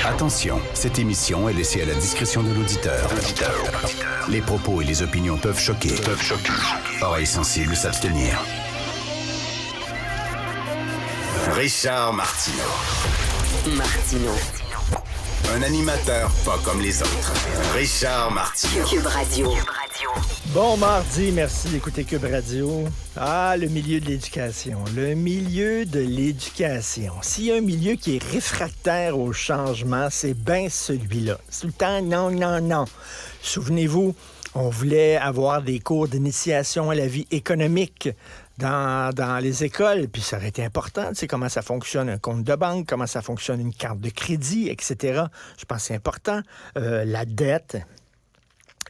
Attention, cette émission est laissée à la discrétion de l'auditeur. Les propos et les opinions peuvent choquer. Oreilles sensibles s'abstenir. Richard Martineau. Un animateur pas comme les autres. Richard Martineau. Cube Radio. Bon mardi, merci d'écouter Cube Radio. Ah, le milieu de l'éducation. Le milieu de l'éducation. S'il y a un milieu qui est réfractaire au changement, c'est bien celui-là. C'est tout le temps non. Souvenez-vous, on voulait avoir des cours d'initiation à la vie économique dans les écoles, puis ça aurait été important, tu sais, comment ça fonctionne un compte de banque, comment ça fonctionne une carte de crédit, etc. Je pense que c'est important. La dette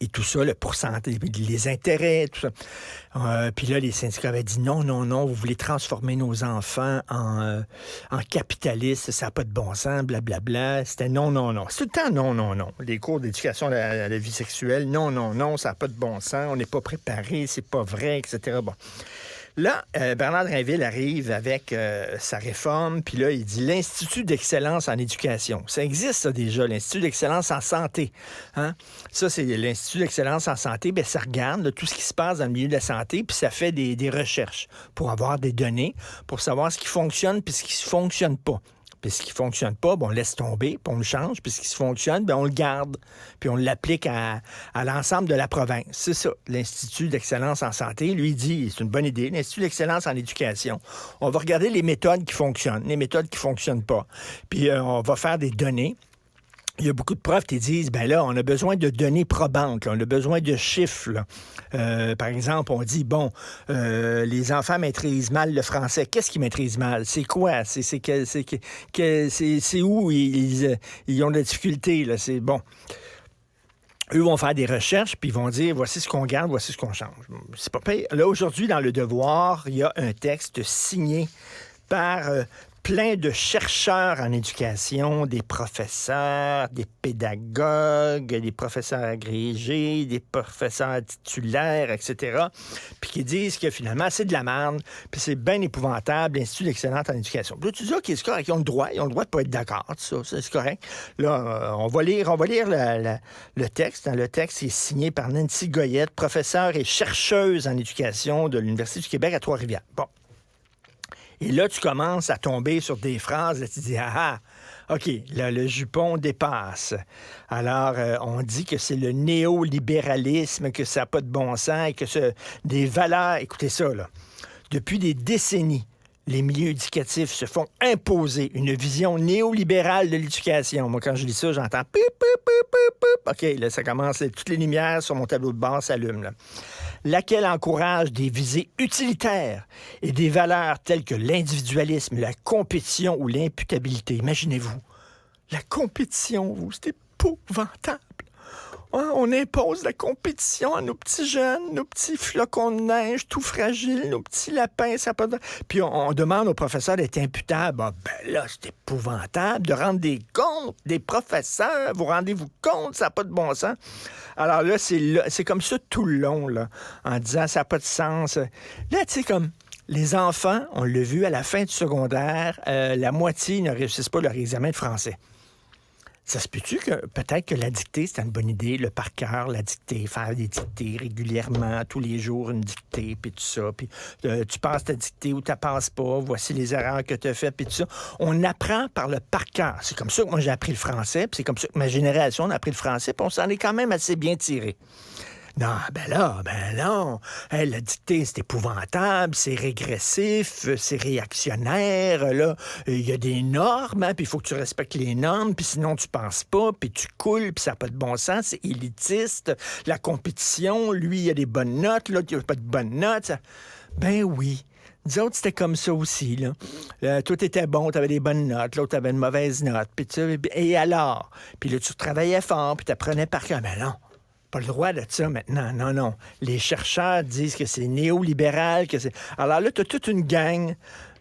et tout ça, le pourcentage, les intérêts, tout ça. Puis là, les syndicats avaient dit non, vous voulez transformer nos enfants en capitalistes, ça n'a pas de bon sens, blablabla. C'était non. C'est tout le temps non. Les cours d'éducation à la vie sexuelle, non, ça n'a pas de bon sens, on n'est pas préparé, c'est pas vrai, etc. Bon. Là, Bernard Drinville arrive avec sa réforme, puis là, il dit l'Institut d'excellence en éducation. Ça existe, ça, déjà, l'Institut d'excellence en santé. Hein? Ça, c'est l'Institut d'excellence en santé. Bien, ça regarde là, tout ce qui se passe dans le milieu de la santé, puis ça fait des recherches pour avoir des données, pour savoir ce qui fonctionne puis ce qui ne fonctionne pas. Puis ce qui ne fonctionne pas, on laisse tomber, puis on le change. Puis ce qui fonctionne, on le garde, puis on l'applique à l'ensemble de la province. C'est ça, l'Institut d'excellence en santé. Lui, il dit, c'est une bonne idée, l'Institut d'excellence en éducation. On va regarder les méthodes qui fonctionnent, les méthodes qui ne fonctionnent pas. Puis on va faire des données. Il y a beaucoup de profs qui disent, on a besoin de données probantes, là, on a besoin de chiffres. Là. Par exemple, on dit, les enfants maîtrisent mal le français. Qu'est-ce qu'ils maîtrisent mal? C'est quoi? C'est où ils ont de la difficulté? Là? C'est bon. Eux vont faire des recherches, puis ils vont dire, voici ce qu'on garde, voici ce qu'on change. C'est pas pire. Là, aujourd'hui, dans Le Devoir, il y a un texte signé par plein de chercheurs en éducation, des professeurs, des pédagogues, des professeurs agrégés, des professeurs titulaires, etc., puis qui disent que finalement, c'est de la merde, puis c'est bien épouvantable, l'Institut d'excellence en éducation. Puis là, tu dis, OK, c'est correct, ils ont le droit de pas être d'accord, tout ça, c'est correct. Là, on va lire le texte. Le texte est signé par Nancy Goyette, professeure et chercheuse en éducation de l'Université du Québec à Trois-Rivières. Bon. Et là, tu commences à tomber sur des phrases, là, tu dis, OK, là, le jupon dépasse. Alors, on dit que c'est le néolibéralisme, que ça n'a pas de bon sens, et que des valeurs, écoutez ça, là, depuis des décennies, les milieux éducatifs se font imposer une vision néolibérale de l'éducation. Moi, quand je lis ça, j'entends pip, pip, pip, pip, pip. OK, là, ça commence, toutes les lumières sur mon tableau de bord s'allument, là. Laquelle encourage des visées utilitaires et des valeurs telles que l'individualisme, la compétition ou l'imputabilité. Imaginez-vous, la compétition, c'est épouvantable. Hein, on impose la compétition à nos petits jeunes, nos petits flocons de neige tout fragiles, nos petits lapins. Ça pas de... Puis on demande aux professeurs d'être imputables. Là, c'est épouvantable de rendre des comptes des professeurs. Vous rendez-vous compte, ça n'a pas de bon sens. Alors là, c'est comme ça tout le long, là, en disant ça n'a pas de sens. Là, tu sais, comme les enfants, on l'a vu à la fin du secondaire, la moitié ne réussissent pas leur examen de français. Ça se peut-tu que peut-être que la dictée, c'est une bonne idée, le par cœur, la dictée, faire des dictées régulièrement, tous les jours, une dictée, puis tout ça, puis tu passes ta dictée ou tu la passes pas, voici les erreurs que tu as faites, puis tout ça. On apprend par le par cœur. C'est comme ça que moi j'ai appris le français, puis c'est comme ça que ma génération a appris le français, puis on s'en est quand même assez bien tiré. Non, non. Hey, la dictée, c'est épouvantable, c'est régressif, c'est réactionnaire. Là, il y a des normes, hein, puis il faut que tu respectes les normes, puis sinon tu penses pas, puis tu coules, puis ça n'a pas de bon sens, c'est élitiste. La compétition, lui, il a des bonnes notes, l'autre, il n'a pas de bonnes notes. Ça... Ben oui. Nous autres, c'était comme ça aussi, là. Tout était bon, t'avais des bonnes notes, l'autre avait une mauvaise note, puis et alors? Puis là, tu travaillais fort, puis t'apprenais par cœur. Ben non. Pas le droit de ça maintenant. Non. Les chercheurs disent que c'est néolibéral, que c'est... Alors là, tu as toute une gang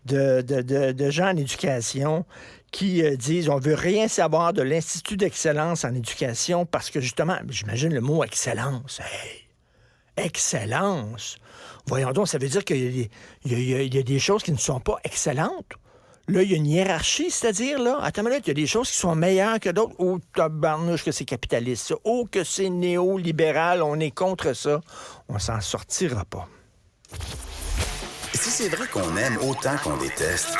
de gens en éducation qui disent on veut rien savoir de l'Institut d'excellence en éducation parce que justement, j'imagine le mot excellence. Hey, excellence! Voyons donc, ça veut dire qu'il y a des choses qui ne sont pas excellentes. Là, il y a une hiérarchie, c'est-à-dire, là, attends une minute, il y a des choses qui sont meilleures que d'autres. Oh, tabarnouche que c'est capitaliste, ça. Oh, que c'est néolibéral, on est contre ça. On s'en sortira pas. Si c'est vrai qu'on aime autant qu'on déteste,